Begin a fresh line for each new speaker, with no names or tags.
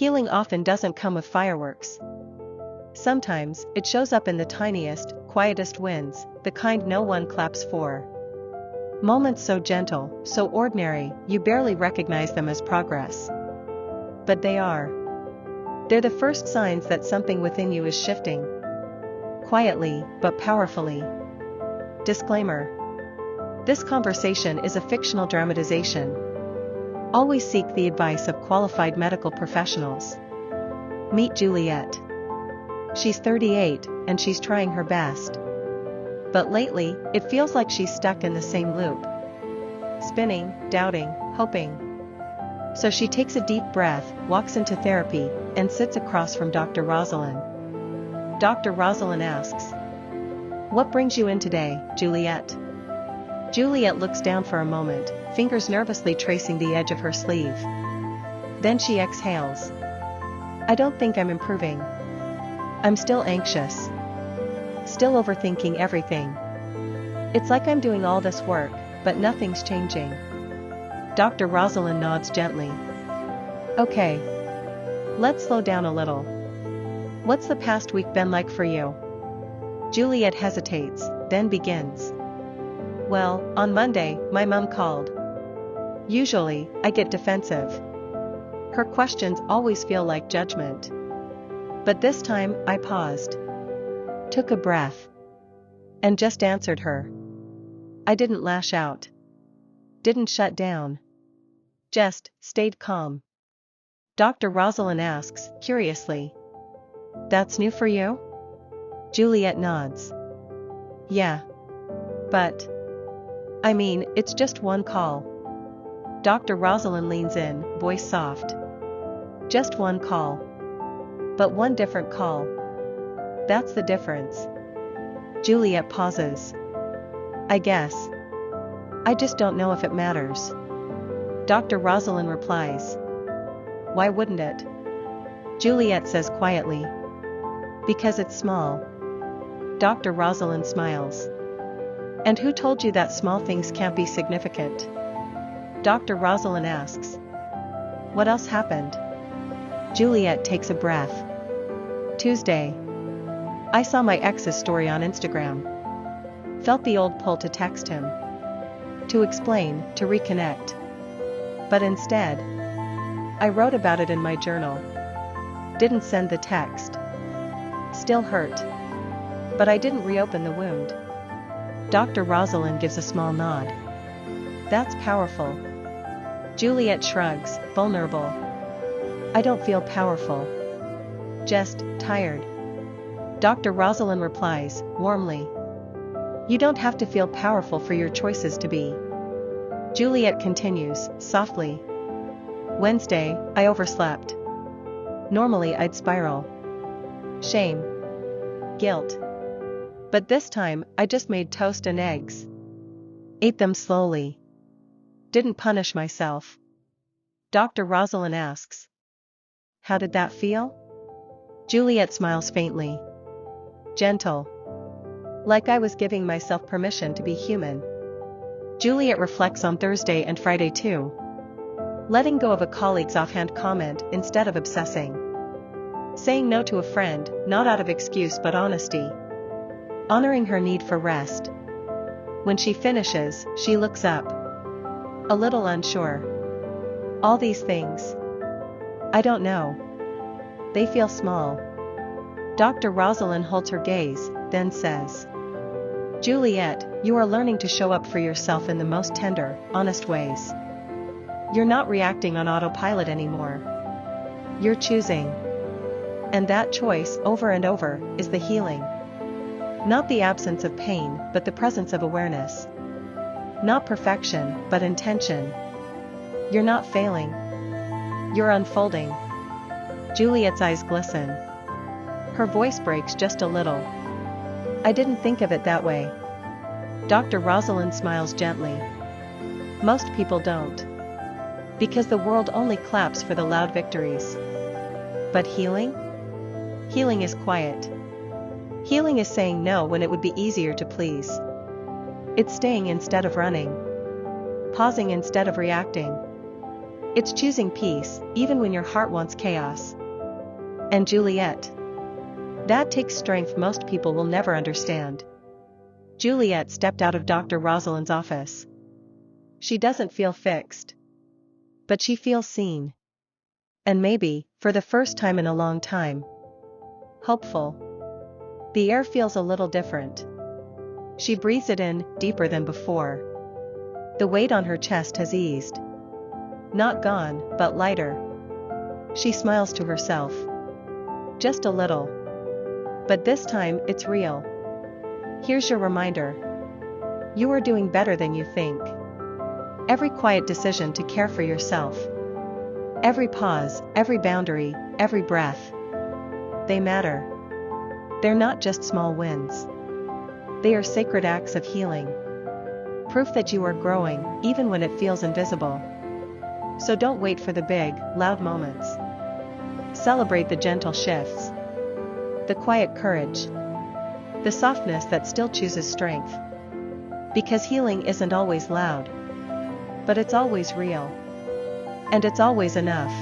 Healing often doesn't come with fireworks. Sometimes, it shows up in the tiniest, quietest wins, the kind no one claps for. Moments so gentle, so ordinary, you barely recognize them as progress. But they are. They're the first signs that something within you is shifting. Quietly, but powerfully. Disclaimer. This conversation is a fictional dramatization. Always seek the advice of qualified medical professionals. Meet Juliet. She's 38, and she's trying her best. But lately, it feels like she's stuck in the same loop. Spinning, doubting, hoping. So she takes a deep breath, walks into therapy, and sits across from Dr. Rosalind. Dr. Rosalind asks, "What brings you in today, Juliet?" Juliet looks down for a moment, fingers nervously tracing the edge of her sleeve. Then she exhales. "I don't think I'm improving. I'm still anxious. Still overthinking everything. It's like I'm doing all this work, but nothing's changing." Dr. Rosalind nods gently. "Okay. Let's slow down a little. What's the past week been like for you?" Juliet hesitates, then begins. "Well, on Monday, my mom called. Usually, I get defensive. Her questions always feel like judgment. But this time, I paused. Took a breath. And just answered her. I didn't lash out. Didn't shut down. Just stayed calm." Dr. Rosalind asks, curiously. "That's new for you?" Juliet nods. "Yeah. But I mean, it's just one call." Dr. Rosalind leans in, voice soft. "Just one call. But one different call. That's the difference." Juliet pauses. "I guess. I just don't know if it matters." Dr. Rosalind replies. "Why wouldn't it?" Juliet says quietly. "Because it's small." Dr. Rosalind smiles. "And who told you that small things can't be significant?" Dr. Rosalind asks. "What else happened?" Juliet takes a breath. "Tuesday. I saw my ex's story on Instagram. Felt the old pull to text him. To explain, to reconnect. But instead, I wrote about it in my journal. Didn't send the text. Still hurt. But I didn't reopen the wound." Dr. Rosalind gives a small nod. "That's powerful." Juliet shrugs, vulnerable. "I don't feel powerful. Just tired." Dr. Rosalind replies, warmly. "You don't have to feel powerful for your choices to be." Juliet continues, softly. "Wednesday, I overslept. Normally I'd spiral. Shame. Guilt. But this time, I just made toast and eggs. Ate them slowly. Didn't punish myself." Dr. Rosalind asks. "How did that feel?" Juliet smiles faintly. Gentle. Like I was giving myself permission to be human. Juliet reflects on Thursday and Friday too. Letting go of a colleague's offhand comment instead of obsessing. Saying no to a friend, not out of excuse but honesty. Honoring her need for rest. When she finishes, she looks up. A little unsure. All these things. I don't know. They feel small. Dr. Rosalind holds her gaze, then says. "Juliet, you are learning to show up for yourself in the most tender, honest ways. You're not reacting on autopilot anymore. You're choosing. And that choice, over and over, is the healing. Not the absence of pain, but the presence of awareness. Not perfection, but intention. You're not failing. You're unfolding." Juliet's eyes glisten. Her voice breaks just a little. "I didn't think of it that way." Dr. Rosalind smiles gently. "Most people don't. Because the world only claps for the loud victories. But healing? Healing is quiet. Healing is saying no when it would be easier to please. It's staying instead of running. Pausing instead of reacting. It's choosing peace, even when your heart wants chaos. And Juliet. That takes strength most people will never understand. Juliet stepped out of Dr. Rosalind's office. She doesn't feel fixed. But she feels seen. And maybe, for the first time in a long time, hopeful. The air feels a little different. She breathes it in, deeper than before. The weight on her chest has eased. Not gone, but lighter. She smiles to herself. Just a little. But this time, it's real. Here's your reminder. You are doing better than you think. Every quiet decision to care for yourself. Every pause, every boundary, every breath. They matter. They're not just small wins. They are sacred acts of healing. Proof that you are growing, even when it feels invisible. So don't wait for the big, loud moments. Celebrate the gentle shifts. The quiet courage. The softness that still chooses strength. Because healing isn't always loud. But it's always real. And it's always enough.